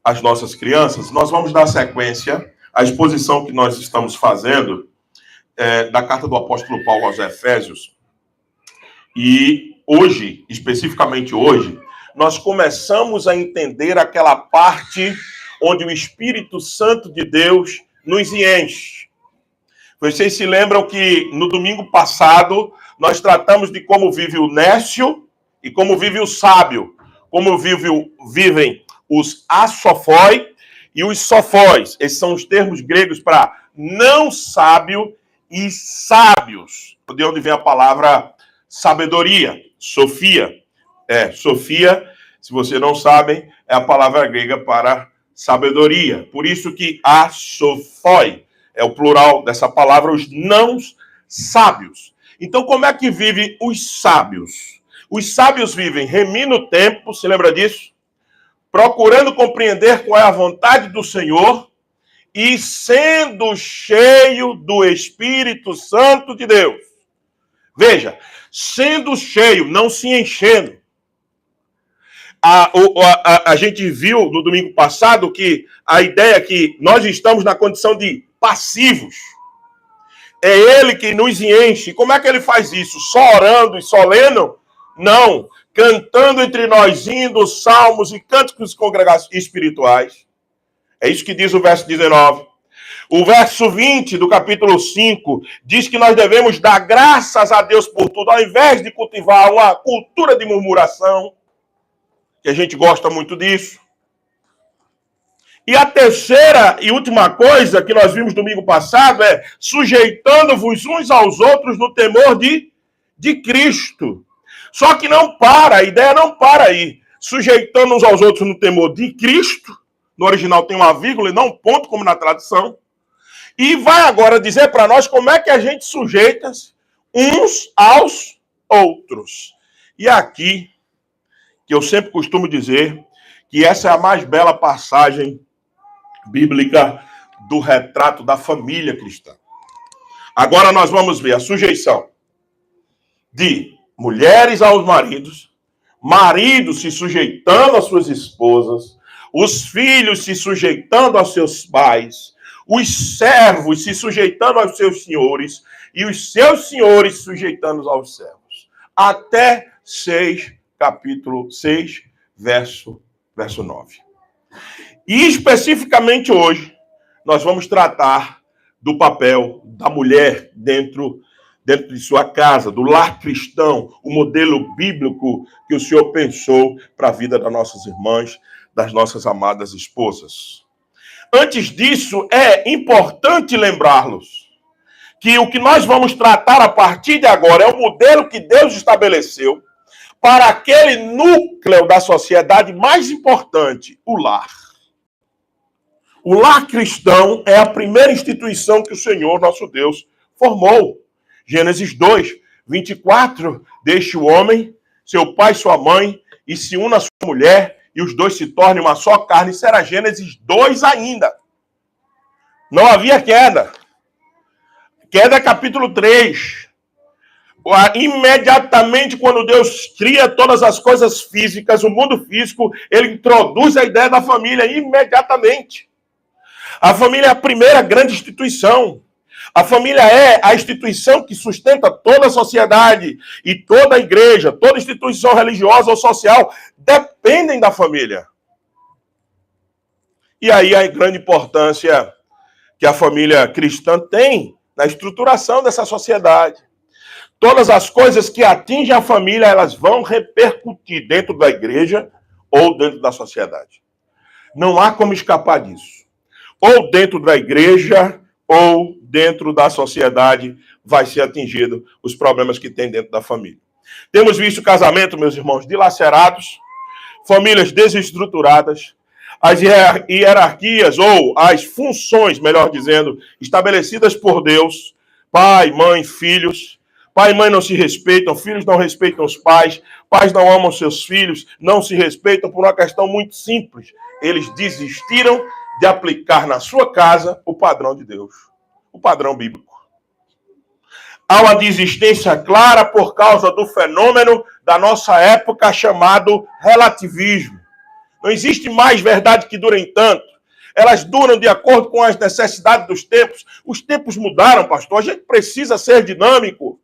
as nossas crianças, nós vamos dar sequência à exposição que nós estamos fazendo da carta do apóstolo Paulo aos Efésios. E hoje, especificamente hoje, nós começamos a entender aquela parte onde o Espírito Santo de Deus nos enche. Vocês se lembram que no domingo passado nós tratamos de como vive o nécio e como vive o sábio, como vivem os asofói e os sofóis. Esses são os termos gregos para não sábio e sábios, de onde vem a palavra sabedoria, sofia. Sofia, se vocês não sabem, é a palavra grega para sabedoria. Por isso que asofói é o plural dessa palavra, os não sábios. Então, como é que vivem os sábios? Os sábios vivem remindo o tempo, se lembra disso? Procurando compreender qual é a vontade do Senhor e sendo cheio do Espírito Santo de Deus. Veja, sendo cheio, não se enchendo. A gente viu no domingo passado que a ideia é que nós estamos na condição de passivos. É Ele que nos enche. Como é que Ele faz isso? Só orando e só lendo? Não. Cantando entre nós hinos, salmos e cânticos espirituais. É isso que diz o verso 19. O verso 20 do capítulo 5 diz que nós devemos dar graças a Deus por tudo, ao invés de cultivar uma cultura de murmuração, que a gente gosta muito disso. E a terceira e última coisa que nós vimos domingo passado é sujeitando-vos uns aos outros no temor de Cristo. Só que não para, a ideia não para aí. Sujeitando uns aos outros no temor de Cristo, no original tem uma vírgula e não um ponto, como na tradução. E vai agora dizer para nós como é que a gente sujeita uns aos outros. E aqui, que eu sempre costumo dizer, que essa é a mais bela passagem bíblica do retrato da família cristã. Agora nós vamos ver a sujeição de mulheres aos maridos, maridos se sujeitando às suas esposas, os filhos se sujeitando aos seus pais, os servos se sujeitando aos seus senhores e os seus senhores sujeitando aos servos. Até capítulo 6, verso 9. E especificamente hoje, nós vamos tratar do papel da mulher dentro de sua casa, do lar cristão, o modelo bíblico que o Senhor pensou para a vida das nossas irmãs, das nossas amadas esposas. Antes disso, é importante lembrá-los que o que nós vamos tratar a partir de agora é o modelo que Deus estabeleceu para aquele núcleo da sociedade mais importante, o lar. O lar cristão é a primeira instituição que o Senhor, nosso Deus, formou. Gênesis 2, 24, deixe o homem, seu pai e sua mãe, e se una a sua mulher, e os dois se tornem uma só carne. Isso era Gênesis 2 ainda. Não havia queda. Queda é capítulo 3. Imediatamente, quando Deus cria todas as coisas físicas, o mundo físico, ele introduz a ideia da família imediatamente. A família é a primeira grande instituição. A família é a instituição que sustenta toda a sociedade e toda a igreja, toda instituição religiosa ou social dependem da família. E aí a grande importância que a família cristã tem na estruturação dessa sociedade. Todas as coisas que atingem a família, elas vão repercutir dentro da igreja ou dentro da sociedade. Não há como escapar disso. Ou dentro da igreja ou dentro da sociedade vai ser atingido os problemas que tem dentro da família. Temos visto casamento, meus irmãos, dilacerados, famílias desestruturadas, as hierarquias ou as funções, melhor dizendo, estabelecidas por Deus, pai, mãe, filhos. Pai e mãe não se respeitam, filhos não respeitam os pais, pais não amam seus filhos, não se respeitam por uma questão muito simples. Eles desistiram de aplicar na sua casa o padrão de Deus, o padrão bíblico. Há uma desistência clara por causa do fenômeno da nossa época chamado relativismo. Não existe mais verdade que durem tanto. Elas duram de acordo com as necessidades dos tempos. Os tempos mudaram, pastor. A gente precisa ser dinâmico.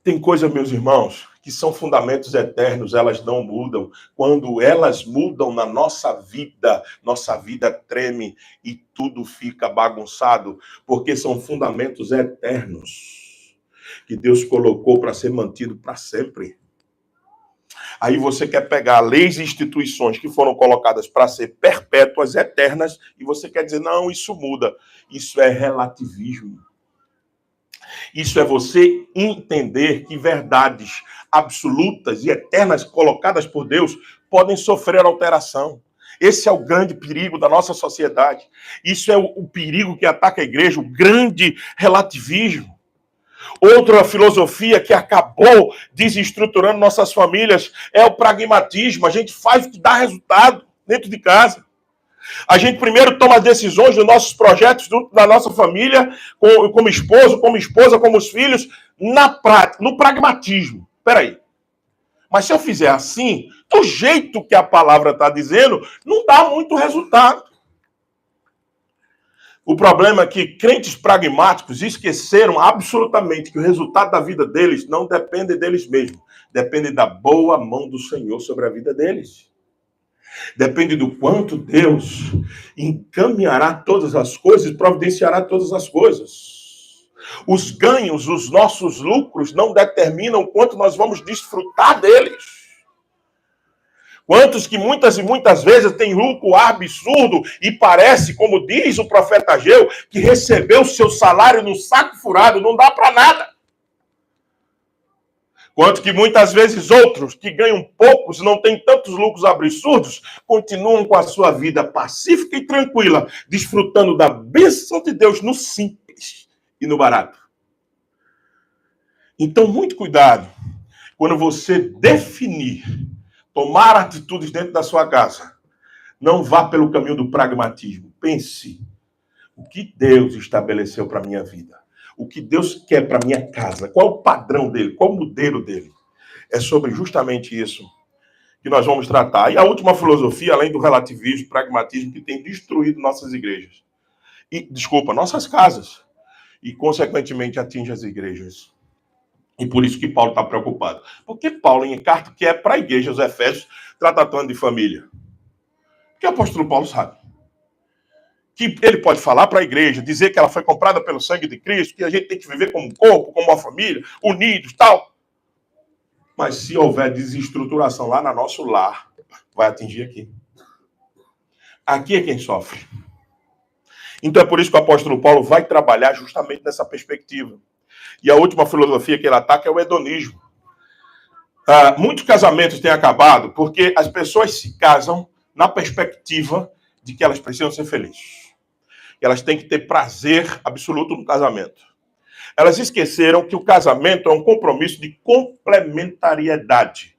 Tem coisas, meus irmãos, que são fundamentos eternos, elas não mudam. Quando elas mudam na nossa vida treme e tudo fica bagunçado, porque são fundamentos eternos que Deus colocou para ser mantido para sempre. Aí você quer pegar leis e instituições que foram colocadas para ser perpétuas, eternas, e você quer dizer, não, isso muda. Isso é relativismo. Isso é você entender que verdades absolutas e eternas colocadas por Deus podem sofrer alteração. Esse é o grande perigo da nossa sociedade. Isso é o perigo que ataca a igreja, o grande relativismo. Outra filosofia que acabou desestruturando nossas famílias é o pragmatismo. A gente faz o que dá resultado dentro de casa. A gente primeiro toma as decisões dos nossos projetos, da nossa família, como esposo, como esposa, como os filhos, na prática, no pragmatismo. Espera aí. Mas se eu fizer assim, do jeito que a palavra está dizendo, não dá muito resultado. O problema é que crentes pragmáticos esqueceram absolutamente que o resultado da vida deles não depende deles mesmos. Depende da boa mão do Senhor sobre a vida deles. Depende do quanto Deus encaminhará todas as coisas e providenciará todas as coisas. Os ganhos, os nossos lucros não determinam o quanto nós vamos desfrutar deles. Quantos que muitas e muitas vezes têm lucro absurdo e parece, como diz o profeta Ageu, que recebeu seu salário no saco furado, não dá para nada. Quanto que muitas vezes outros que ganham poucos, não têm tantos lucros absurdos, continuam com a sua vida pacífica e tranquila, desfrutando da bênção de Deus no simples e no barato. Então, muito cuidado quando você definir, tomar atitudes dentro da sua casa. Não vá pelo caminho do pragmatismo. Pense o que Deus estabeleceu para a minha vida. O que Deus quer para a minha casa. Qual o padrão dele? Qual o modelo dele? É sobre justamente isso que nós vamos tratar. E a última filosofia, além do relativismo, pragmatismo, que tem destruído nossas igrejas. Nossas casas. E, consequentemente, atinge as igrejas. E por isso que Paulo está preocupado. Porque Paulo, em carta que é para a igreja, os Efésios, está tratando de família. Porque o apóstolo Paulo sabe que ele pode falar para a igreja, dizer que ela foi comprada pelo sangue de Cristo, que a gente tem que viver como um corpo, como uma família, unidos, tal. Mas se houver desestruturação lá no nosso lar, vai atingir aqui. Aqui é quem sofre. Então é por isso que o apóstolo Paulo vai trabalhar justamente nessa perspectiva. E a última filosofia que ele ataca é o hedonismo. Muitos casamentos têm acabado porque as pessoas se casam na perspectiva de que elas precisam ser felizes. Elas têm que ter prazer absoluto no casamento. Elas esqueceram que o casamento é um compromisso de complementariedade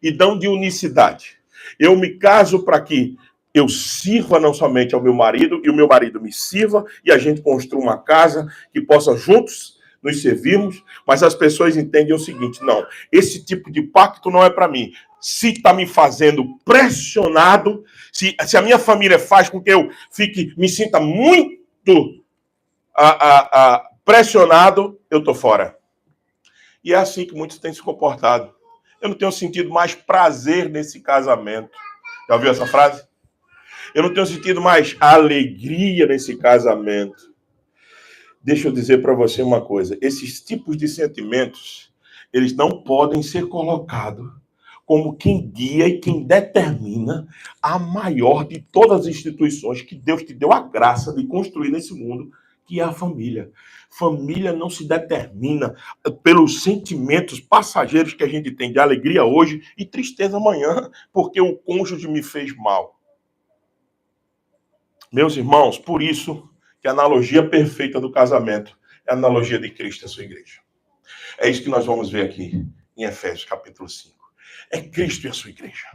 e não de unicidade. Eu me caso para que eu sirva não somente ao meu marido e o meu marido me sirva e a gente construa uma casa que possa juntos nos servirmos, mas as pessoas entendem o seguinte, não, esse tipo de pacto não é para mim. Se está me fazendo pressionado, se a minha família faz com que eu me sinta muito pressionado, eu estou fora. E é assim que muitos têm se comportado. Eu não tenho sentido mais prazer nesse casamento. Já ouviu essa frase? Eu não tenho sentido mais alegria nesse casamento. Deixa eu dizer para você uma coisa. Esses tipos de sentimentos, eles não podem ser colocados como quem guia e quem determina a maior de todas as instituições que Deus te deu a graça de construir nesse mundo, que é a família. Família não se determina pelos sentimentos passageiros que a gente tem de alegria hoje e tristeza amanhã, porque o cônjuge me fez mal. Meus irmãos, por isso que a analogia perfeita do casamento é a analogia de Cristo e a sua igreja. É isso que nós vamos ver aqui em Efésios capítulo 5. É Cristo e a sua igreja.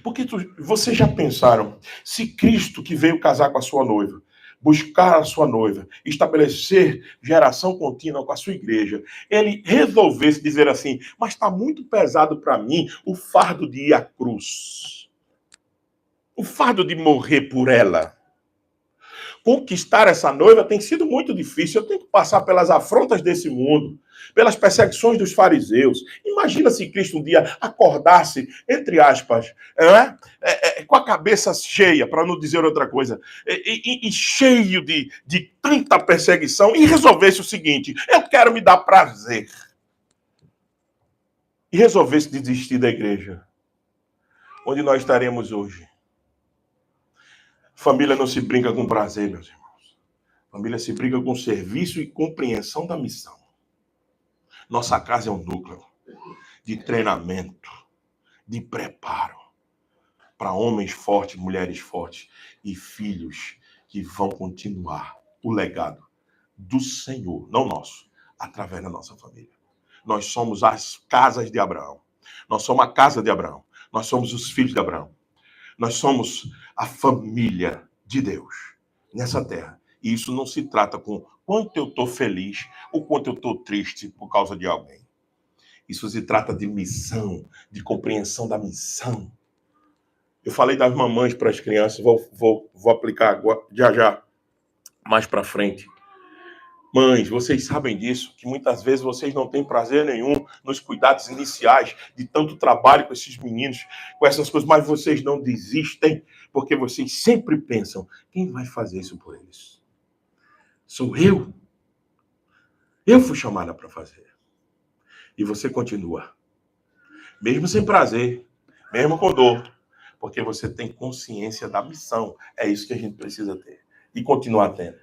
Porque vocês já pensaram, se Cristo que veio casar com a sua noiva, buscar a sua noiva, estabelecer geração contínua com a sua igreja, ele resolvesse dizer assim, mas está muito pesado para mim o fardo de ir à cruz, o fardo de morrer por ela. Conquistar essa noiva tem sido muito difícil. Eu tenho que passar pelas afrontas desse mundo, pelas perseguições dos fariseus. Imagina se Cristo um dia acordasse, entre aspas, com a cabeça cheia, para não dizer outra coisa, e cheio de tanta perseguição, e resolvesse o seguinte: eu quero me dar prazer. E resolvesse desistir da igreja. Onde nós estaremos hoje? Família não se brinca com prazer, meus irmãos. Família se brinca com serviço e compreensão da missão. Nossa casa é um núcleo de treinamento, de preparo para homens fortes, mulheres fortes e filhos que vão continuar o legado do Senhor, não nosso, através da nossa família. Nós somos as casas de Abraão. Nós somos a casa de Abraão. Nós somos os filhos de Abraão. Nós somos a família de Deus nessa terra. E isso não se trata com quanto eu estou feliz ou quanto eu estou triste por causa de alguém. Isso se trata de missão, de compreensão da missão. Eu falei das mamães para as crianças, vou aplicar agora, já, mais para frente. Mães, vocês sabem disso, que muitas vezes vocês não têm prazer nenhum nos cuidados iniciais de tanto trabalho com esses meninos, com essas coisas, mas vocês não desistem, porque vocês sempre pensam, quem vai fazer isso por eles? Sou eu. Eu fui chamada para fazer. E você continua. Mesmo sem prazer, mesmo com dor, porque você tem consciência da missão. É isso que a gente precisa ter. E continuar tendo.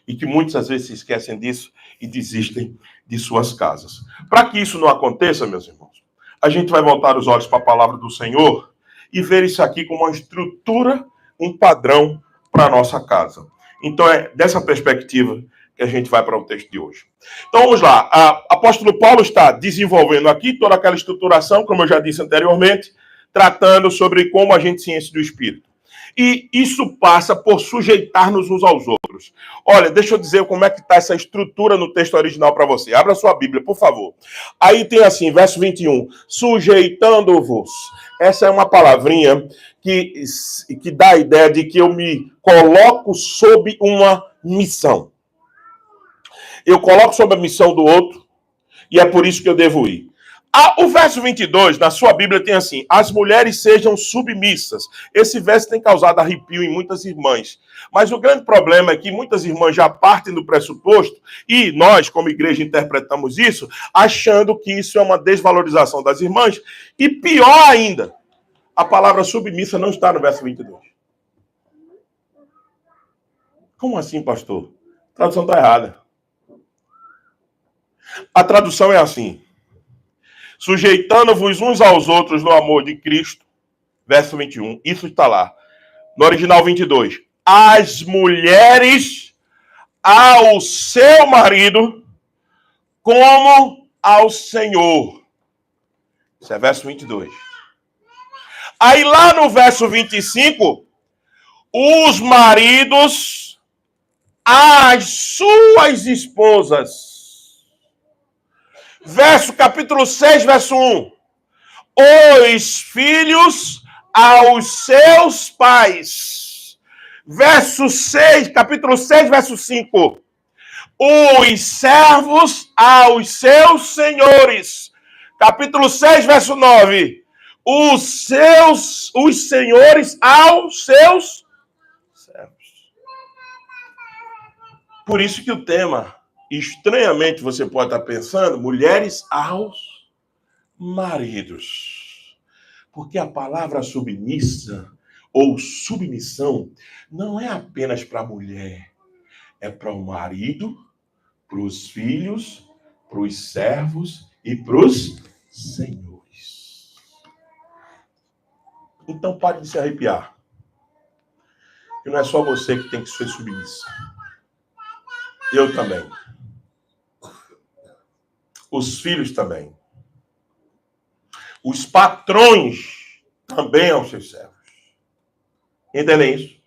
E que muitas às vezes se esquecem disso e desistem de suas casas. Para que isso não aconteça, meus irmãos, a gente vai voltar os olhos para a palavra do Senhor e ver isso aqui como uma estrutura, um padrão para a nossa casa. Então é dessa perspectiva que a gente vai para o texto de hoje. Então vamos lá. O apóstolo Paulo está desenvolvendo aqui toda aquela estruturação, como eu já disse anteriormente, tratando sobre como a gente se enche do Espírito. E isso passa por sujeitar-nos uns aos outros. Olha, deixa eu dizer como é que está essa estrutura no texto original para você. Abra sua Bíblia, por favor. Aí tem assim, verso 21. Sujeitando-vos. Essa é uma palavrinha que dá a ideia de que eu me coloco sob uma missão. Eu coloco sob a missão do outro e é por isso que eu devo ir. O verso 22, na sua Bíblia, tem assim, as mulheres sejam submissas. Esse verso tem causado arrepio em muitas irmãs. Mas o grande problema é que muitas irmãs já partem do pressuposto, e nós, como igreja, interpretamos isso, achando que isso é uma desvalorização das irmãs. E pior ainda, a palavra submissa não está no verso 22. Como assim, pastor? A tradução está errada. A tradução é assim. Sujeitando-vos uns aos outros no amor de Cristo. Verso 21. Isso está lá. No original 22. As mulheres ao seu marido como ao Senhor. Isso é verso 22. Aí lá no verso 25, os maridos às suas esposas. Capítulo 6, verso 1. Os filhos aos seus pais. Verso 6, capítulo 6, verso 5. Os servos aos seus senhores. Capítulo 6, verso 9. Os senhores aos seus servos. Por isso que o tema, estranhamente você pode estar pensando, mulheres aos maridos. Porque a palavra submissa ou submissão não é apenas para a mulher, é para o marido, para os filhos, para os servos e para os senhores. Então pare de se arrepiar. Que não é só você que tem que ser submissa. Eu também. Os filhos também. Os patrões também aos seus servos. Entendem isso?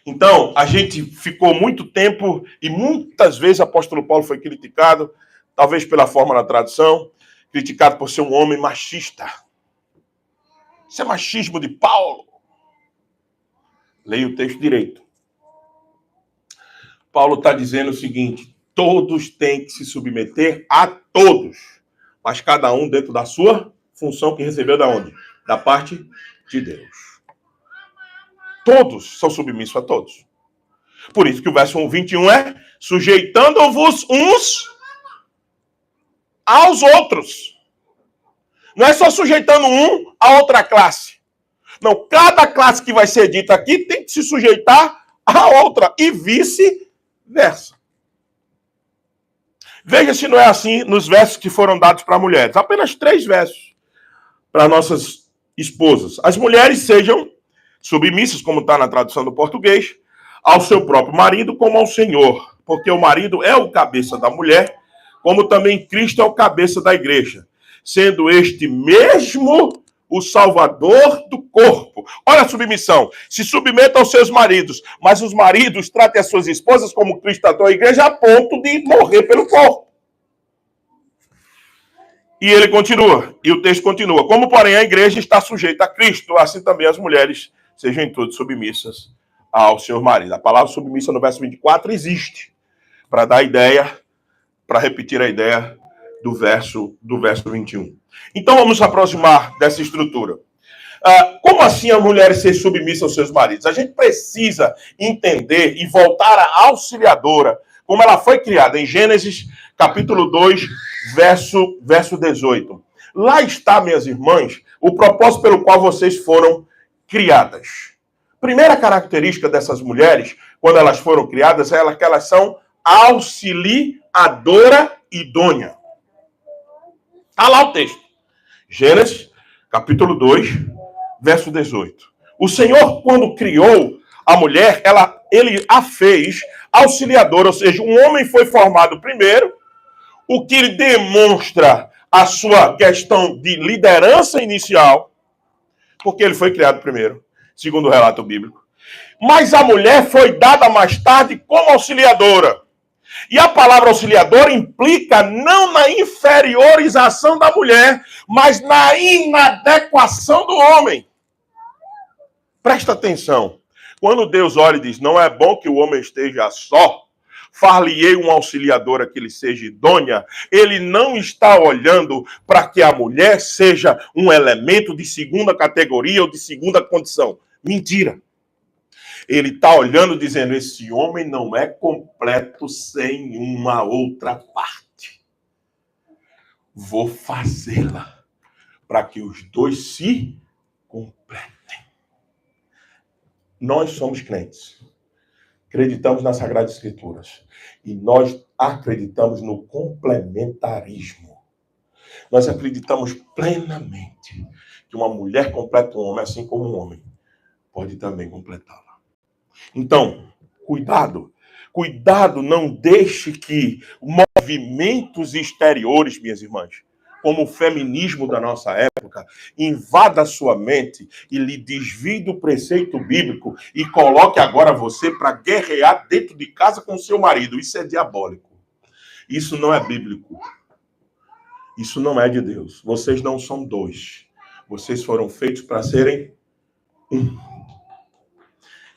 Então, a gente ficou muito tempo e muitas vezes o apóstolo Paulo foi criticado, talvez pela forma da tradução, criticado por ser um homem machista. Isso é machismo de Paulo. Leia o texto direito. Paulo está dizendo o seguinte: todos têm que se submeter a todos, mas cada um dentro da sua função que recebeu da onde? Da parte de Deus. Todos são submissos a todos. Por isso que o verso 21 é: sujeitando-vos uns aos outros. Não é só sujeitando um a outra classe. Não, cada classe que vai ser dita aqui tem que se sujeitar a outra e vice-versa. Veja se não é assim nos versos que foram dados para mulheres. Apenas 3 versos para nossas esposas. As mulheres sejam submissas, como está na tradução do português, ao seu próprio marido como ao Senhor, porque o marido é o cabeça da mulher, como também Cristo é o cabeça da igreja, sendo este mesmo o salvador do corpo. Olha a submissão. Se submeta aos seus maridos, mas os maridos tratem as suas esposas como Cristo tratou a igreja a ponto de morrer pelo corpo. E ele continua, e o texto continua: como, porém, a igreja está sujeita a Cristo, assim também as mulheres sejam em tudo submissas aos seus maridos. A palavra submissa no verso 24 existe, para dar ideia, para repetir a ideia do verso 21. Então vamos nos aproximar dessa estrutura. Como assim as mulheres ser submissas aos seus maridos? A gente precisa entender e voltar à auxiliadora, como ela foi criada em Gênesis capítulo 2, verso 18. Lá está, minhas irmãs, o propósito pelo qual vocês foram criadas. Primeira característica dessas mulheres, quando elas foram criadas, é que elas são auxiliadora idônea. Está lá o texto. Gênesis, capítulo 2, verso 18. O Senhor, quando criou a mulher, ele a fez auxiliadora, ou seja, um homem foi formado primeiro, o que demonstra a sua questão de liderança inicial, porque ele foi criado primeiro, segundo o relato bíblico. Mas a mulher foi dada mais tarde como auxiliadora. E a palavra auxiliadora implica não na inferiorização da mulher, mas na inadequação do homem. Presta atenção. Quando Deus olha e diz: não é bom que o homem esteja só, far-lhe-ei uma auxiliadora que lhe seja idônea, ele não está olhando para que a mulher seja um elemento de segunda categoria ou de segunda condição. Mentira. Ele está olhando dizendo: esse homem não é completo sem uma outra parte. Vou fazê-la para que os dois se completem. Nós somos crentes. Acreditamos nas Sagradas Escrituras. E nós acreditamos no complementarismo. Nós acreditamos plenamente que uma mulher completa um homem, assim como um homem pode também completá-la. Então, cuidado. Cuidado, não deixe que movimentos exteriores, minhas irmãs, como o feminismo da nossa época, invada a sua mente e lhe desvie do preceito bíblico e coloque agora você para guerrear dentro de casa com seu marido. Isso é diabólico. Isso não é bíblico. Isso não é de Deus. Vocês não são dois. Vocês foram feitos para serem um.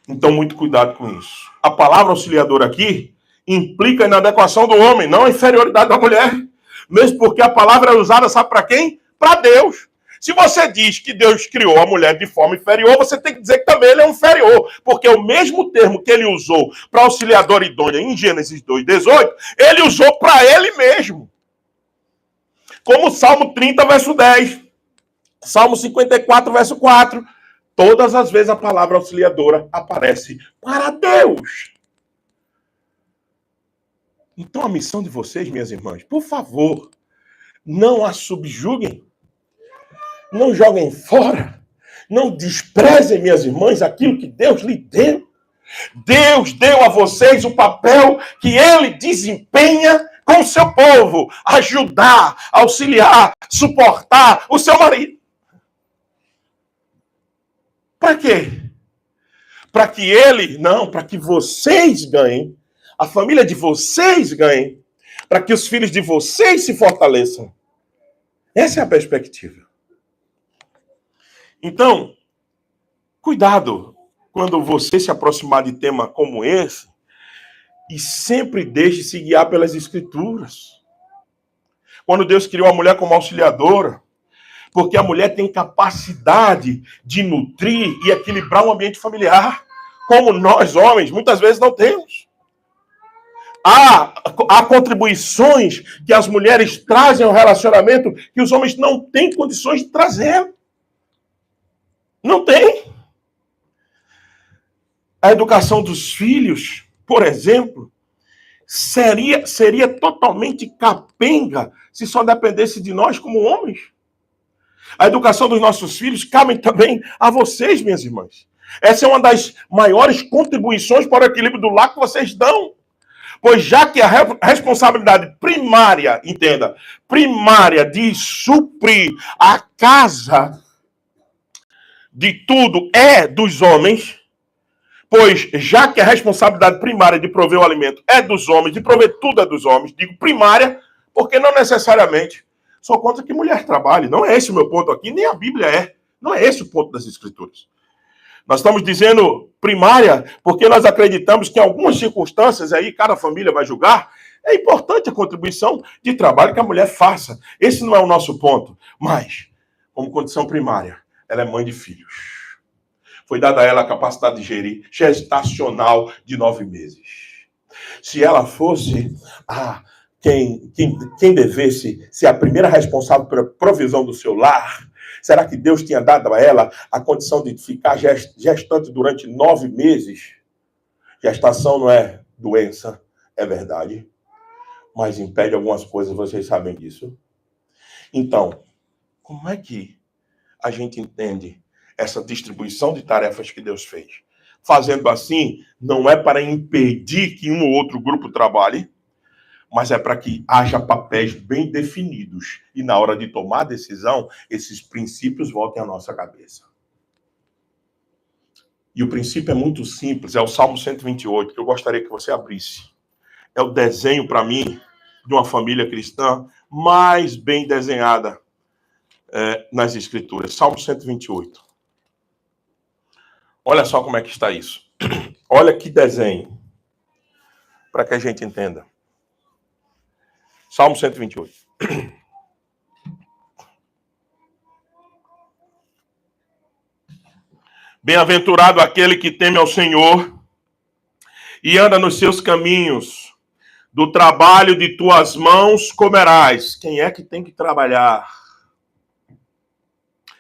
Então, muito cuidado com isso. A palavra auxiliadora aqui implica a inadequação do homem, não a inferioridade da mulher. Mesmo porque a palavra é usada, sabe para quem? Para Deus. Se você diz que Deus criou a mulher de forma inferior, você tem que dizer que também ele é inferior. Porque o mesmo termo que ele usou para auxiliadora idônea em Gênesis 2:18, ele usou para ele mesmo. Como Salmo 30, verso 10. Salmo 54, verso 4. Todas as vezes a palavra auxiliadora aparece para Deus. Então a missão de vocês, minhas irmãs, por favor, não a subjuguem. Não joguem fora. Não desprezem, minhas irmãs, aquilo que Deus lhe deu. Deus deu a vocês o papel que ele desempenha com o seu povo. Ajudar, auxiliar, suportar o seu marido. Para quê? para que ele, não, para que vocês ganhem, a família de vocês ganhe, para que os filhos de vocês se fortaleçam. Essa é a perspectiva. Então, cuidado quando você se aproximar de tema como esse e sempre deixe-se guiar pelas Escrituras. Quando Deus criou a mulher como auxiliadora, porque a mulher tem capacidade de nutrir e equilibrar um ambiente familiar, como nós, homens, muitas vezes não temos. Há contribuições que as mulheres trazem ao relacionamento que os homens não têm condições de trazer. Não tem. A educação dos filhos, por exemplo, seria totalmente capenga se só dependesse de nós como homens. A educação dos nossos filhos cabe também a vocês, minhas irmãs. Essa é uma das maiores contribuições para o equilíbrio do lar que vocês dão. Pois já que a responsabilidade primária, entenda, primária de suprir a casa de tudo é dos homens, pois já que a responsabilidade primária de prover o alimento é dos homens, de prover tudo é dos homens, digo primária, porque não necessariamente sou contra que mulher trabalhe. Não é esse o meu ponto aqui, nem a Bíblia é. Não é esse o ponto das Escrituras. Nós estamos dizendo primária porque nós acreditamos que em algumas circunstâncias, aí cada família vai julgar, é importante a contribuição de trabalho que a mulher faça. Esse não é o nosso ponto. Mas, como condição primária, ela é mãe de filhos. Foi dada a ela a capacidade de gerir gestacional de 9 meses. Se ela fosse quem devesse ser a primeira responsável pela provisão do seu lar, será que Deus tinha dado a ela a condição de ficar gestante durante 9 meses? Gestação não é doença, é verdade. Mas impede algumas coisas, vocês sabem disso. Então, como é que a gente entende essa distribuição de tarefas que Deus fez? Fazendo assim, não é para impedir que um ou outro grupo trabalhe, mas é para que haja papéis bem definidos. E na hora de tomar a decisão, esses princípios voltem à nossa cabeça. E o princípio é muito simples, é o Salmo 128, que eu gostaria que você abrisse. É o desenho, para mim, de uma família cristã mais bem desenhada nas Escrituras. Salmo 128. Olha só como é que está isso. Olha que desenho, para que a gente entenda. Salmo 128. Bem-aventurado aquele que teme ao Senhor e anda nos seus caminhos. Do trabalho de tuas mãos comerás. Quem é que tem que trabalhar?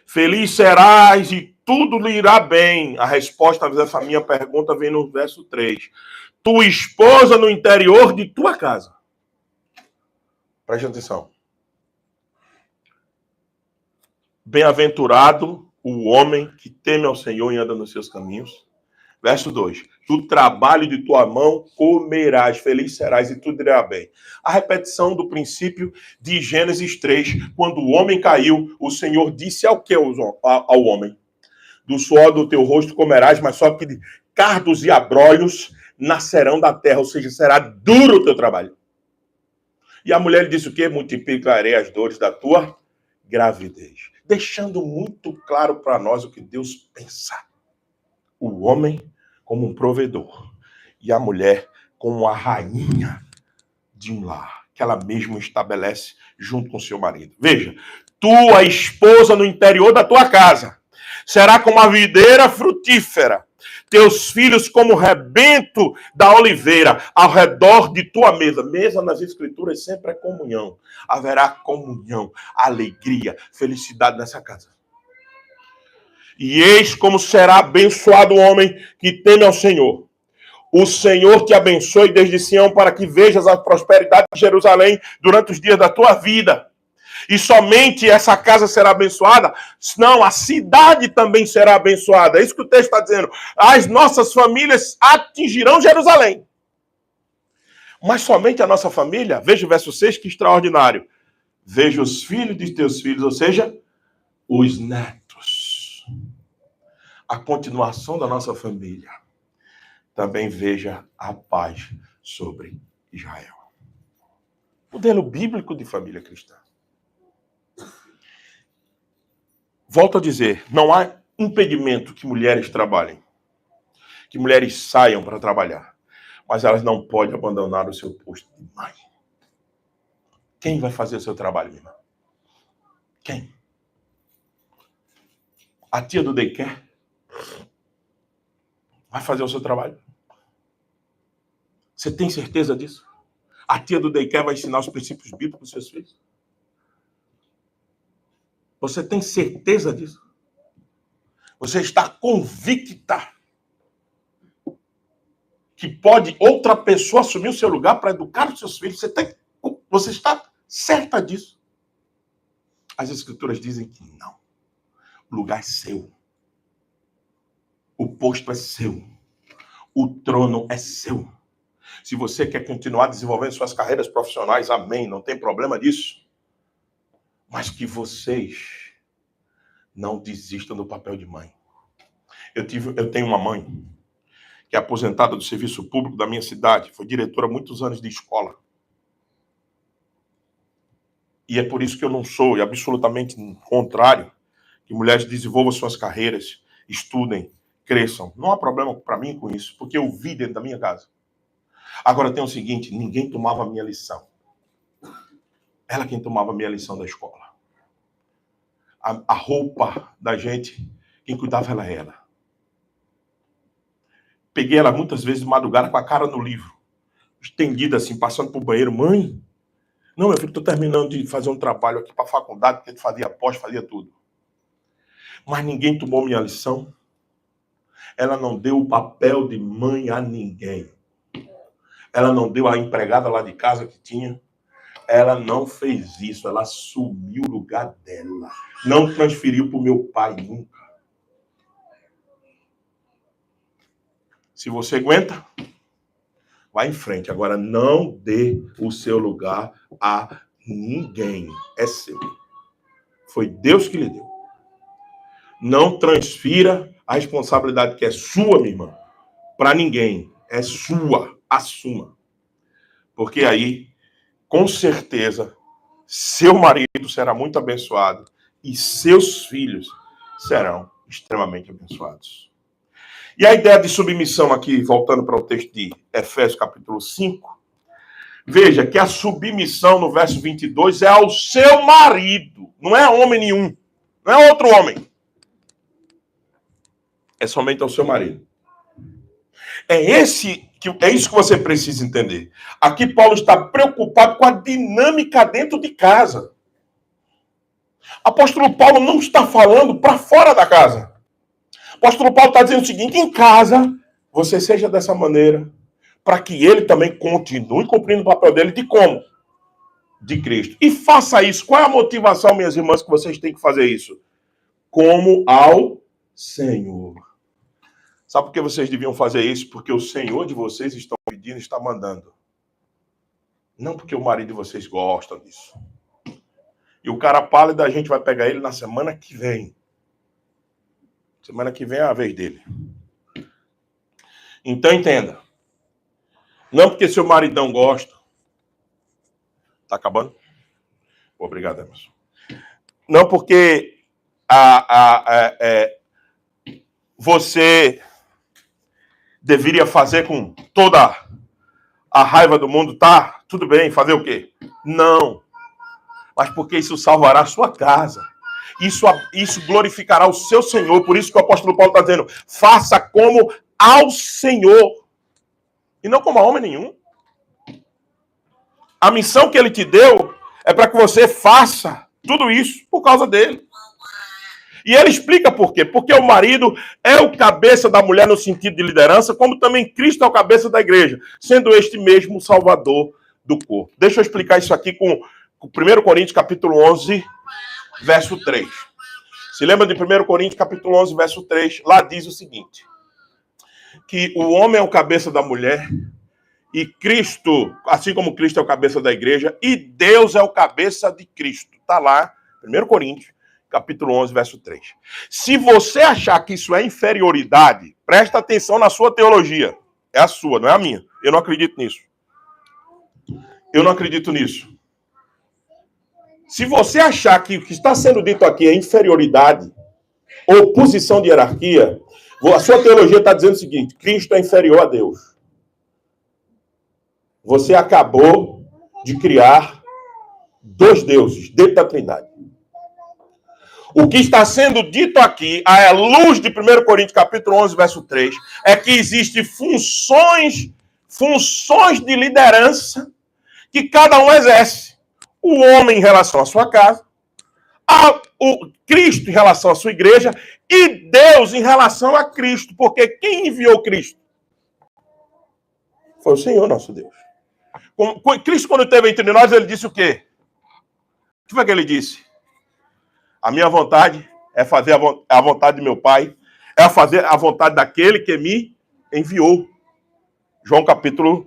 Feliz serás e tudo lhe irá bem. A resposta dessa minha pergunta vem no verso 3. Tua esposa no interior de tua casa. Preste atenção. Bem-aventurado o homem que teme ao Senhor e anda nos seus caminhos. Verso 2. Do trabalho de tua mão comerás, feliz serás e tudo irá bem. A repetição do princípio de Gênesis 3. Quando o homem caiu, o Senhor disse ao homem? Do suor do teu rosto comerás, mas só que cardos e abrolhos nascerão da terra, ou seja, será duro o teu trabalho. E a mulher disse o quê? Multiplicarei as dores da tua gravidez. Deixando muito claro para nós o que Deus pensa. O homem como um provedor e a mulher como a rainha de um lar, que ela mesma estabelece junto com seu marido. Veja, tua esposa no interior da tua casa será como a videira frutífera, teus filhos como o rebento da oliveira ao redor de tua mesa. Mesa nas Escrituras sempre é comunhão. Haverá comunhão, alegria, felicidade nessa casa. E eis como será abençoado o homem que teme ao Senhor. O Senhor te abençoe desde Sião para que vejas a prosperidade de Jerusalém durante os dias da tua vida. E somente essa casa será abençoada, senão a cidade também será abençoada. É isso que o texto está dizendo. As nossas famílias atingirão Jerusalém. Mas somente a nossa família, veja o verso 6, que extraordinário. Veja os filhos de teus filhos, ou seja, os netos. A continuação da nossa família. também veja a paz sobre Israel. Modelo bíblico de família cristã. Volto a dizer, não há impedimento que mulheres trabalhem, que mulheres saiam para trabalhar, mas elas não podem abandonar o seu posto de mãe. Quem vai fazer o seu trabalho, minha irmã? Quem? A tia do daycare vai fazer o seu trabalho? Você tem certeza disso? A tia do daycare vai ensinar os princípios bíblicos para os seus filhos? Você tem certeza disso? Você está convicta que pode outra pessoa assumir o seu lugar para educar os seus filhos? Você está certa disso? As escrituras dizem que não. O lugar é seu. O posto é seu. O trono é seu. Se você quer continuar desenvolvendo suas carreiras profissionais, amém, não tem problema disso. Mas que vocês não desistam do papel de mãe. Eu tenho uma mãe que é aposentada do serviço público da minha cidade, foi diretora há muitos anos de escola. E é por isso que eu não sou, e absolutamente contrário, que mulheres desenvolvam suas carreiras, estudem, cresçam. Não há problema para mim com isso, porque eu vi dentro da minha casa. Agora tem o seguinte, ninguém tomava a minha lição. Ela quem tomava a minha lição da escola. A roupa da gente, quem cuidava era ela. Peguei ela muitas vezes de madrugada com a cara no livro, estendida assim, passando pro banheiro. Mãe, não, meu filho, estou terminando de fazer um trabalho aqui para a faculdade, porque tu fazia pós, fazia tudo. Mas ninguém tomou minha lição. Ela não deu o papel de mãe a ninguém. Ela não deu a empregada lá de casa que tinha. Ela não fez isso. Ela assumiu o lugar dela. Não transferiu para o meu pai nunca. Se você aguenta, vai em frente. Agora, não dê o seu lugar a ninguém. É seu. Foi Deus que lhe deu. Não transfira a responsabilidade que é sua, minha irmã, para ninguém. É sua. Assuma. Porque aí, com certeza, seu marido será muito abençoado e seus filhos serão extremamente abençoados. E a ideia de submissão aqui, voltando para o texto de Efésios capítulo 5, veja que a submissão no verso 22 é ao seu marido, não é a homem nenhum, não é outro homem. É somente ao seu marido. É isso que você precisa entender. Aqui Paulo está preocupado com a dinâmica dentro de casa. Apóstolo Paulo não está falando para fora da casa. Apóstolo Paulo está dizendo o seguinte, em casa, você seja dessa maneira, para que ele também continue cumprindo o papel dele de como? De Cristo. E faça isso. Qual é a motivação, minhas irmãs, que vocês têm que fazer isso? Como ao Senhor. Sabe por que vocês deviam fazer isso? Porque o Senhor de vocês está pedindo, está mandando. Não porque o marido de vocês gosta disso. E o cara pálido, a gente vai pegar ele na semana que vem. Semana que vem é a vez dele. Então entenda. Não porque seu maridão gosta. Tá acabando? Obrigado, Emerson. Não porque você deveria fazer com toda a raiva do mundo, tá? Tudo bem, fazer o quê? Não. Mas porque isso salvará a sua casa. Isso glorificará o seu Senhor. Por isso que o apóstolo Paulo está dizendo, faça como ao Senhor. E não como a homem nenhum. A missão que ele te deu é para que você faça tudo isso por causa dele. E ele explica por quê. Porque o marido é o cabeça da mulher no sentido de liderança, como também Cristo é o cabeça da igreja, sendo este mesmo o salvador do corpo. Deixa eu explicar isso aqui com 1 Coríntios capítulo 11, verso 3. Se lembra de 1 Coríntios capítulo 11, verso 3? Lá diz o seguinte, que o homem é o cabeça da mulher, e Cristo, assim como Cristo é o cabeça da igreja, e Deus é o cabeça de Cristo. Está lá, 1 Coríntios, capítulo 11, verso 3. Se você achar que isso é inferioridade, presta atenção na sua teologia. É a sua, não é a minha. Eu não acredito nisso. Eu não acredito nisso. Se você achar que o que está sendo dito aqui é inferioridade ou posição de hierarquia, a sua teologia está dizendo o seguinte: Cristo é inferior a Deus. Você acabou de criar dois deuses dentro da Trindade. O que está sendo dito aqui, à luz de 1 Coríntios capítulo 11, verso 3, é que existem funções de liderança que cada um exerce. O homem em relação à sua casa, o Cristo em relação à sua igreja e Deus em relação a Cristo. Porque quem enviou Cristo? Foi o Senhor nosso Deus. Cristo, quando esteve entre nós, ele disse o quê? O que foi que ele disse? A minha vontade é fazer a vontade de meu Pai, é fazer a vontade daquele que me enviou. João capítulo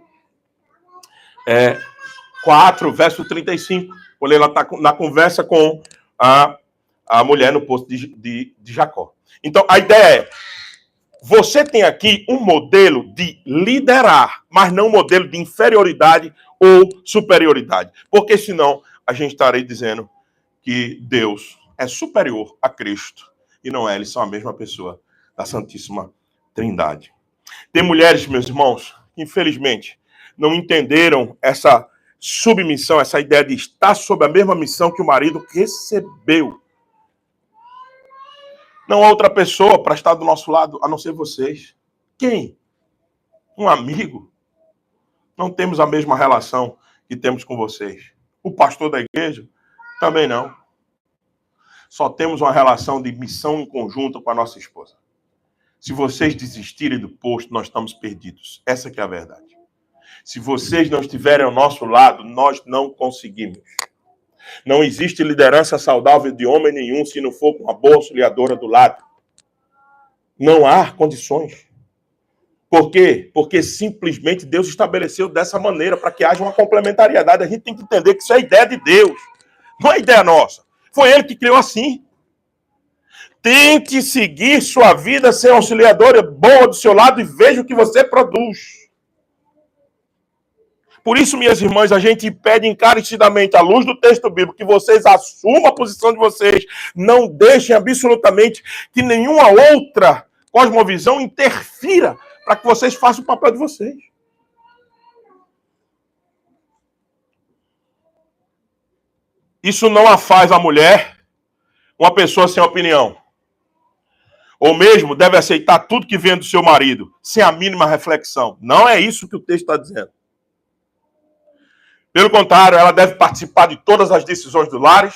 4, verso 35. Quando ela está na conversa com a mulher no poço de Jacó. Então, a ideia é, você tem aqui um modelo de liderar, mas não um modelo de inferioridade ou superioridade. Porque senão a gente estaria dizendo que Deus é superior a Cristo. E não é, eles são a mesma pessoa da Santíssima Trindade. Tem mulheres, meus irmãos, que infelizmente não entenderam essa submissão, essa ideia de estar sob a mesma missão que o marido recebeu. Não há outra pessoa para estar do nosso lado, a não ser vocês. Quem? Um amigo? Não temos a mesma relação que temos com vocês. O pastor da igreja? Também não. Só temos uma relação de missão em conjunto com a nossa esposa. Se vocês desistirem do posto, nós estamos perdidos. Essa que é a verdade. Se vocês não estiverem ao nosso lado, nós não conseguimos. Não existe liderança saudável de homem nenhum se não for com uma boa auxiliadora do lado. Não há condições. Por quê? Porque simplesmente Deus estabeleceu dessa maneira para que haja uma complementariedade. A gente tem que entender que isso é a ideia de Deus. Não é ideia nossa. Foi Ele que criou assim. Tente seguir sua vida sem auxiliadora boa do seu lado e veja o que você produz. Por isso, minhas irmãs, a gente pede encarecidamente, à luz do texto bíblico, que vocês assumam a posição de vocês, não deixem absolutamente que nenhuma outra cosmovisão interfira para que vocês façam o papel de vocês. Isso não a faz a mulher uma pessoa sem opinião. Ou mesmo deve aceitar tudo que vem do seu marido, sem a mínima reflexão. Não é isso que o texto está dizendo. Pelo contrário, ela deve participar de todas as decisões do lar.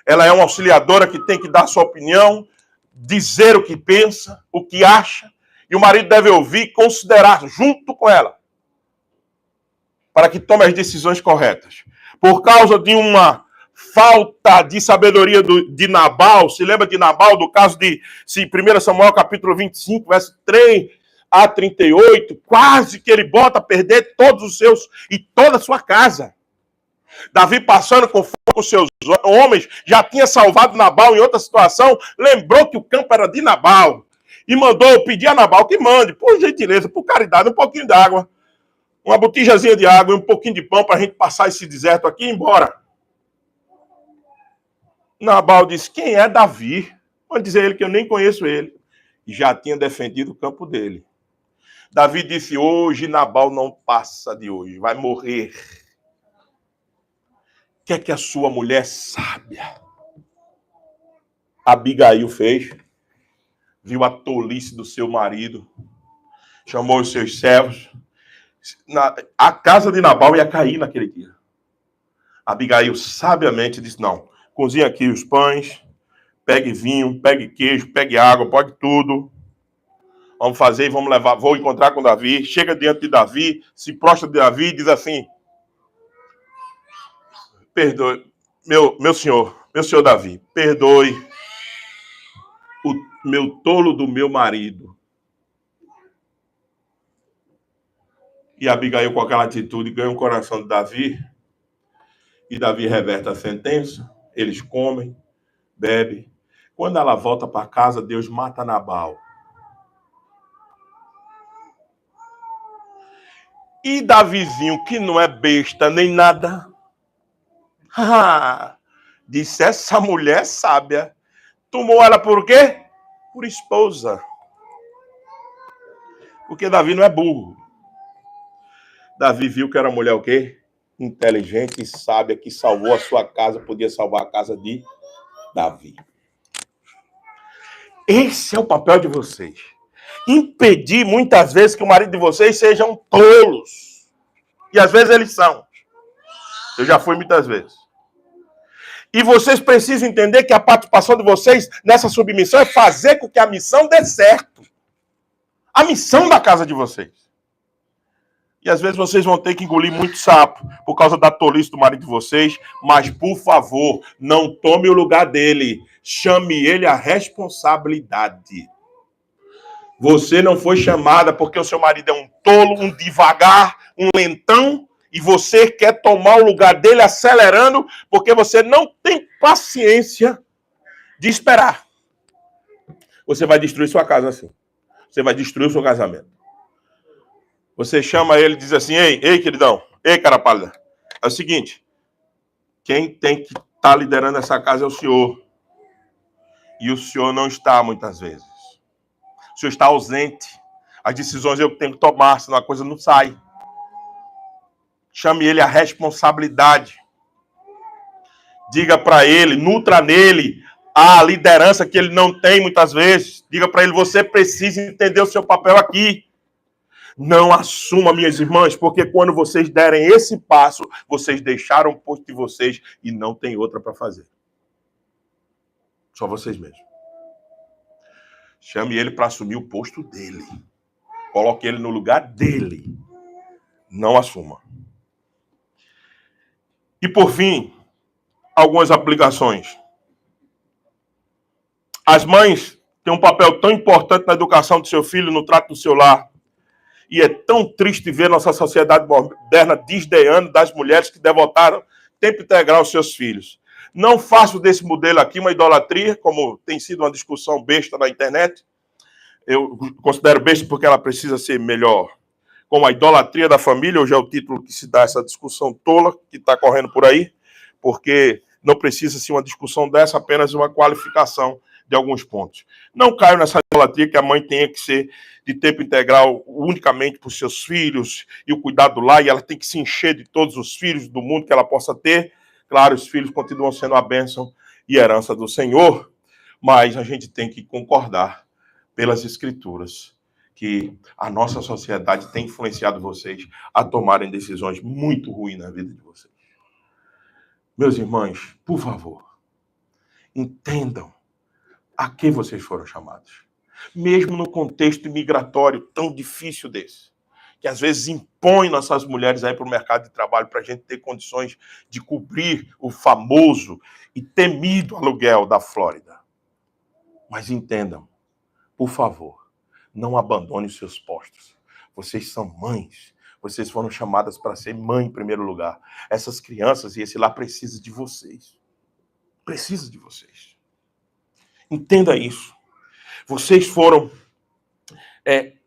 Ela é uma auxiliadora que tem que dar sua opinião, dizer o que pensa, o que acha. E o marido deve ouvir e considerar junto com ela, para que tome as decisões corretas. Por causa de uma falta de sabedoria de Nabal, se lembra de Nabal, do caso de 1 Samuel capítulo 25, verso 3 a 38, quase que ele bota a perder todos os seus e toda a sua casa. Davi, passando com fogo com seus homens, já tinha salvado Nabal em outra situação, lembrou que o campo era de Nabal e mandou pedir a Nabal que mande, por gentileza, por caridade, um pouquinho d'água, uma botijazinha de água e um pouquinho de pão para a gente passar esse deserto aqui e ir embora. Nabal disse: quem é Davi? Pode dizer ele que eu nem conheço ele. E já tinha defendido o campo dele. Davi disse: hoje Nabal não passa de hoje, vai morrer. O que é que a sua mulher sábia, Abigail, fez? Viu a tolice do seu marido, chamou os seus servos. A casa de Nabal ia cair naquele dia. Abigail sabiamente disse: não, cozinha aqui os pães, pegue vinho, pegue queijo, pegue água, pode tudo. Vamos fazer e vamos levar. Vou encontrar com Davi. Chega diante de Davi, se prostra de Davi e diz assim: perdoe, meu senhor Davi, perdoe o meu tolo do meu marido. E Abigail, com aquela atitude, ganha o coração de Davi. E Davi reverte a sentença. Eles comem, bebem. Quando ela volta para casa, Deus mata Nabal. E Davizinho, que não é besta nem nada, disse, essa mulher sábia. Tomou ela por quê? Por esposa. Porque Davi não é burro. Davi viu que era uma mulher o quê? Inteligente e sábia, que salvou a sua casa, podia salvar a casa de Davi. Esse é o papel de vocês. Impedir, muitas vezes, que o marido de vocês sejam tolos. E às vezes eles são. Eu já fui muitas vezes. E vocês precisam entender que a participação de vocês nessa submissão é fazer com que a missão dê certo. A missão da casa de vocês. E às vezes vocês vão ter que engolir muito sapo por causa da tolice do marido de vocês, mas, por favor, não tome o lugar dele. Chame ele à responsabilidade. Você não foi chamada porque o seu marido é um tolo, um devagar, um lentão, e você quer tomar o lugar dele acelerando porque você não tem paciência de esperar. Você vai destruir sua casa assim. Você vai destruir o seu casamento. Você chama ele e diz assim, ei, queridão, ei, cara pálida. É o seguinte, quem tem que estar liderando essa casa é o senhor. E o senhor não está muitas vezes. O senhor está ausente. As decisões eu tenho que tomar, senão a coisa não sai. Chame ele à responsabilidade. Diga para ele, nutra nele a liderança que ele não tem muitas vezes. Diga para ele, você precisa entender o seu papel aqui. Não assuma, minhas irmãs, porque quando vocês derem esse passo, vocês deixaram o posto de vocês e não tem outra para fazer. Só vocês mesmos. Chame ele para assumir o posto dele. Coloque ele no lugar dele. Não assuma. E por fim, algumas aplicações. As mães têm um papel tão importante na educação do seu filho, no trato do seu lar. E é tão triste ver nossa sociedade moderna desdenhando das mulheres que devotaram tempo integral aos seus filhos. Não faço desse modelo aqui uma idolatria, como tem sido uma discussão besta na internet. Eu considero besta porque ela precisa ser melhor. Como a idolatria da família, hoje é o título que se dá essa discussão tola que está correndo por aí, porque não precisa ser uma discussão dessa, apenas uma qualificação de alguns pontos. Não caio nessa idolatria que a mãe tenha que ser de tempo integral unicamente para os seus filhos e o cuidado lá, e ela tem que se encher de todos os filhos do mundo que ela possa ter. Claro, os filhos continuam sendo a bênção e herança do Senhor, mas a gente tem que concordar pelas Escrituras que a nossa sociedade tem influenciado vocês a tomarem decisões muito ruins na vida de vocês. Meus irmãos, por favor, entendam a que vocês foram chamados. Mesmo no contexto migratório tão difícil desse, que às vezes impõe nossas mulheres aí para o mercado de trabalho para a gente ter condições de cobrir o famoso e temido aluguel da Flórida. Mas entendam, por favor, não abandone os seus postos. Vocês são mães. Vocês foram chamadas para ser mãe em primeiro lugar. Essas crianças e esse lá precisam de vocês. Precisa de vocês. Entenda isso. Vocês foram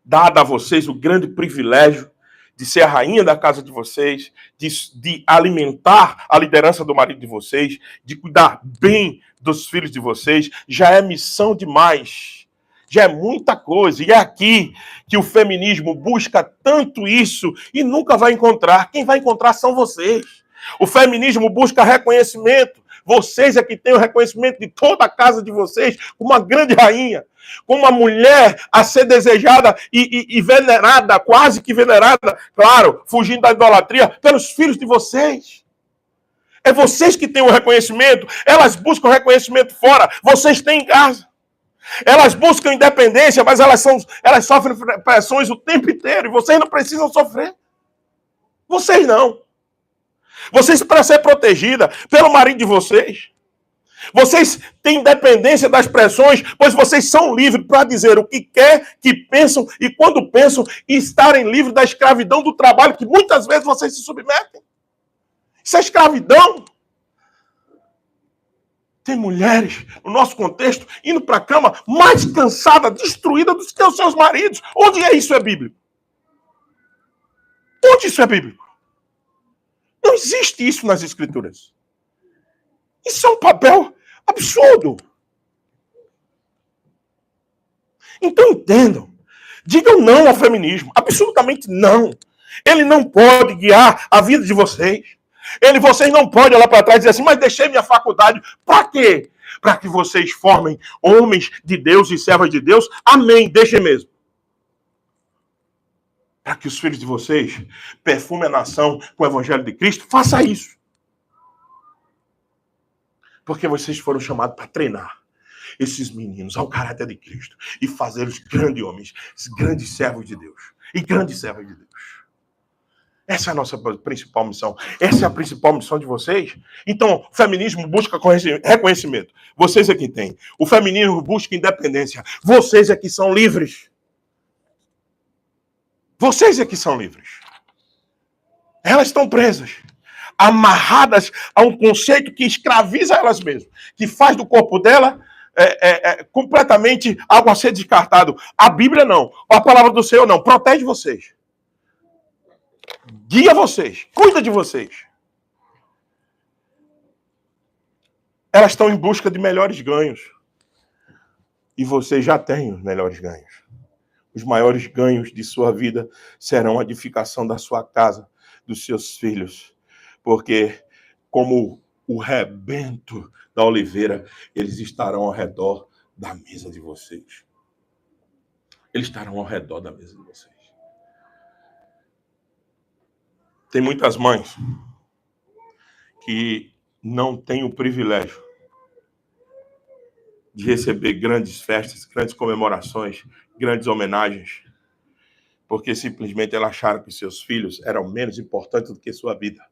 dado a vocês o grande privilégio de ser a rainha da casa de vocês, de alimentar a liderança do marido de vocês, de cuidar bem dos filhos de vocês. Já é missão demais. Já é muita coisa. E é aqui que o feminismo busca tanto isso e nunca vai encontrar. Quem vai encontrar são vocês. O feminismo busca reconhecimento. Vocês é que têm o reconhecimento de toda a casa de vocês como uma grande rainha, como uma mulher a ser desejada e venerada, quase que venerada, claro, fugindo da idolatria, pelos filhos de vocês. É vocês que têm o reconhecimento. Elas buscam reconhecimento fora. Vocês têm em casa. Elas buscam independência, mas elas sofrem pressões o tempo inteiro e vocês não precisam sofrer. Vocês não. Vocês, para ser protegida pelo marido de vocês, vocês têm independência das pressões, pois vocês são livres para dizer o que quer, que pensam e quando pensam, e estarem livres da escravidão do trabalho que muitas vezes vocês se submetem. Isso é escravidão. Tem mulheres, no nosso contexto, indo para a cama mais cansada, destruída do que os seus maridos. Onde é isso? É bíblico? Onde isso é bíblico? Não existe isso nas Escrituras. Isso é um papel absurdo. Então entendam. Digam não ao feminismo. Absolutamente não. Ele não pode guiar a vida de vocês. Vocês não podem olhar para trás e dizer assim, mas deixei minha faculdade. Para quê? Para que vocês formem homens de Deus e servas de Deus. Amém. Deixem mesmo. Para que os filhos de vocês perfumem a nação com o Evangelho de Cristo. Faça isso. Porque vocês foram chamados para treinar esses meninos ao caráter de Cristo e fazê-los grandes homens, grandes servos de Deus e grandes servas de Deus. Essa é a nossa principal missão. Essa é a principal missão de vocês. Então, o feminismo busca reconhecimento. Vocês é que têm. O feminismo busca independência. Vocês é que são livres. Vocês é que são livres. Elas estão presas, amarradas a um conceito que escraviza elas mesmas, que faz do corpo dela completamente algo a ser descartado. A Bíblia não. A palavra do Senhor não. Protege vocês. Guia vocês. Cuida de vocês. Elas estão em busca de melhores ganhos. E vocês já têm os melhores ganhos. Os maiores ganhos de sua vida serão a edificação da sua casa, dos seus filhos. Porque, como o rebento da oliveira, eles estarão ao redor da mesa de vocês. Eles estarão ao redor da mesa de vocês. Tem muitas mães que não têm o privilégio de receber grandes festas, grandes comemorações, grandes homenagens, porque simplesmente elas acharam que seus filhos eram menos importantes do que sua vida.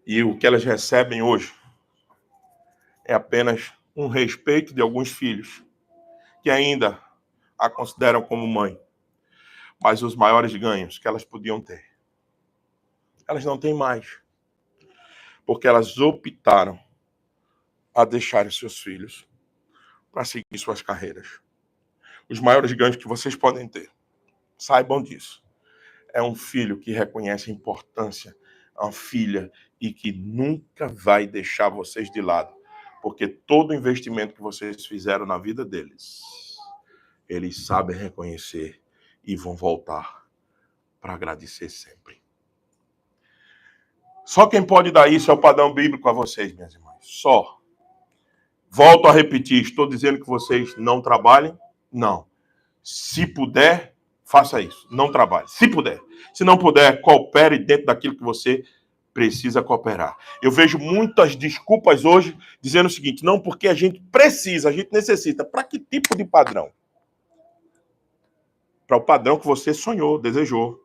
E o que elas recebem hoje é apenas um respeito de alguns filhos que ainda a consideram como mãe. Mas os maiores ganhos que elas podiam ter, elas não têm mais. Porque elas optaram a deixarem seus filhos para seguir suas carreiras. Os maiores ganhos que vocês podem ter, saibam disso, é um filho que reconhece a importância, uma filha, e que nunca vai deixar vocês de lado. Porque todo investimento que vocês fizeram na vida deles, eles sabem reconhecer e vão voltar para agradecer sempre. Só quem pode dar isso é o padrão bíblico a vocês, minhas irmãs. Só. Volto a repetir, estou dizendo que vocês não trabalhem? Não. Se puder, faça isso. Não trabalhe. Se puder. Se não puder, coopere dentro daquilo que você precisa cooperar. Eu vejo muitas desculpas hoje dizendo o seguinte, não, porque a gente precisa, a gente necessita. Para que tipo de padrão? Para o padrão que você sonhou, desejou.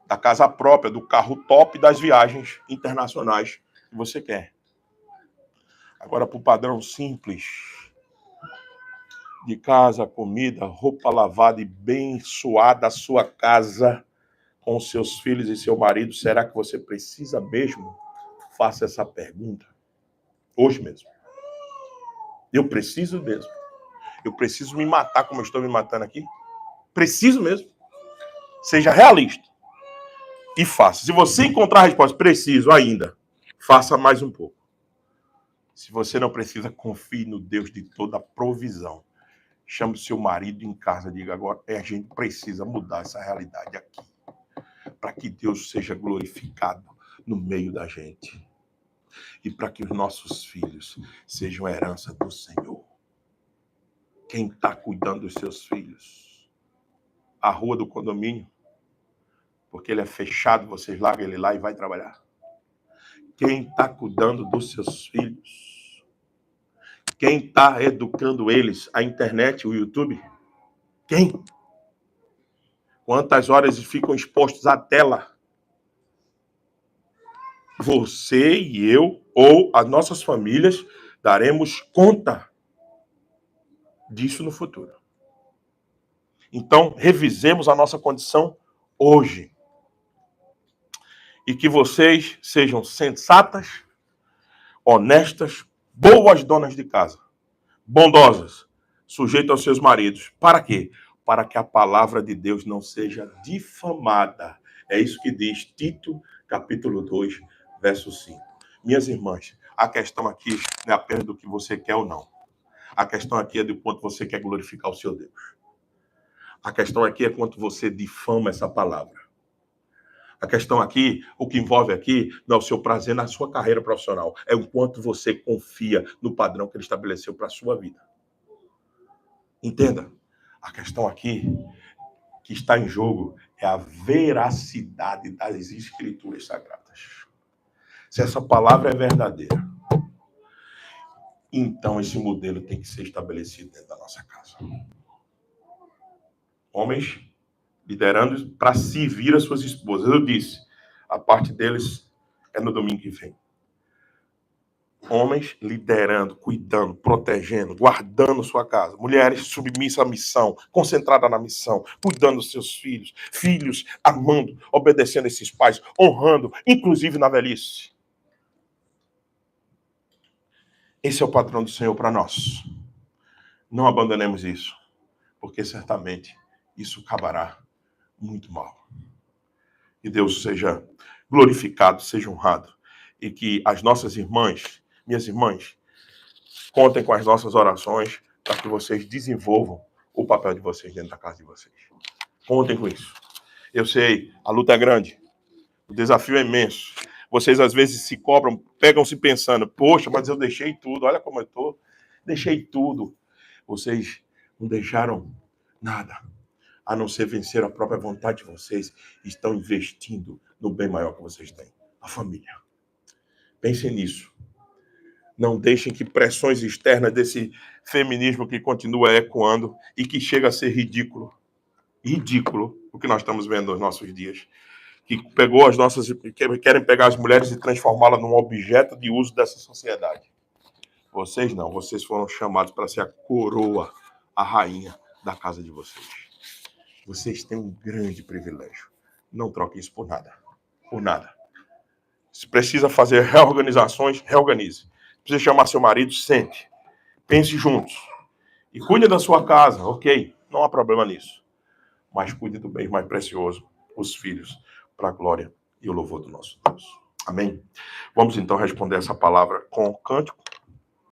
Da casa própria, do carro top, das viagens internacionais que você quer. Agora, para o padrão simples, de casa, comida, roupa lavada e bem suada a sua casa, com seus filhos e seu marido, será que você precisa mesmo? Faça essa pergunta. Hoje mesmo. Eu preciso mesmo. Eu preciso me matar como eu estou me matando aqui? Preciso mesmo. Seja realista. E faça. Se você encontrar a resposta, preciso ainda, faça mais um pouco. Se você não precisa, confie no Deus de toda a provisão. Chame seu marido em casa, diga agora, a gente precisa mudar essa realidade aqui. Para que Deus seja glorificado no meio da gente. E para que os nossos filhos sejam herança do Senhor. Quem está cuidando dos seus filhos? A rua do condomínio, porque ele é fechado, vocês largam ele lá e vai trabalhar. Quem está cuidando dos seus filhos? Quem está educando eles? A internet, o YouTube? Quem? Quantas horas ficam expostos à tela? Você e eu, ou as nossas famílias, daremos conta disso no futuro. Então, revisemos a nossa condição hoje. E que vocês sejam sensatas, honestas, boas donas de casa, bondosas, sujeitas aos seus maridos. Para quê? para que a palavra de Deus não seja difamada. É isso que diz Tito, capítulo 2, verso 5. Minhas irmãs, a questão aqui não é apenas do que você quer ou não. A questão aqui é do quanto você quer glorificar o seu Deus. A questão aqui é quanto você difama essa palavra. A questão aqui, o que envolve aqui, não é o seu prazer na sua carreira profissional. É o quanto você confia no padrão que ele estabeleceu para a sua vida. Entenda. A questão aqui, que está em jogo, é a veracidade das escrituras sagradas. Se essa palavra é verdadeira, então esse modelo tem que ser estabelecido dentro da nossa casa. Homens liderando para servir as suas esposas. Eu disse, a parte deles é no domingo que vem. Homens liderando, cuidando, protegendo, guardando sua casa. Mulheres submissas à missão, concentradas na missão, cuidando dos seus filhos. Filhos amando, obedecendo esses pais, honrando, inclusive na velhice. Esse é o padrão do Senhor para nós. Não abandonemos isso, porque certamente isso acabará muito mal. Que Deus seja glorificado, seja honrado. E que as nossas irmãs, minhas irmãs, contem com as nossas orações para que vocês desenvolvam o papel de vocês dentro da casa de vocês. Contem com isso. Eu sei, a luta é grande. O desafio é imenso. Vocês às vezes se cobram, pegam-se pensando, poxa, mas eu deixei tudo, olha como eu estou. Deixei tudo. Vocês não deixaram nada, a não ser vencer a própria vontade de vocês. Estão investindo no bem maior que vocês têm, a família. Pensem nisso. Não deixem que pressões externas desse feminismo que continua ecoando e que chega a ser ridículo. Ridículo o que nós estamos vendo nos nossos dias. Que pegou as nossas, querem pegar as mulheres e transformá-las num objeto de uso dessa sociedade. Vocês não, vocês foram chamados para ser a coroa, a rainha da casa de vocês. Vocês têm um grande privilégio. Não troquem isso por nada. Por nada. Se precisa fazer reorganizações, reorganize. Se precisa chamar seu marido, sente. Pense juntos. E cuide da sua casa, ok? Não há problema nisso. Mas cuide do bem mais precioso, os filhos, para a glória e o louvor do nosso Deus. Amém? Vamos então responder essa palavra com o cântico.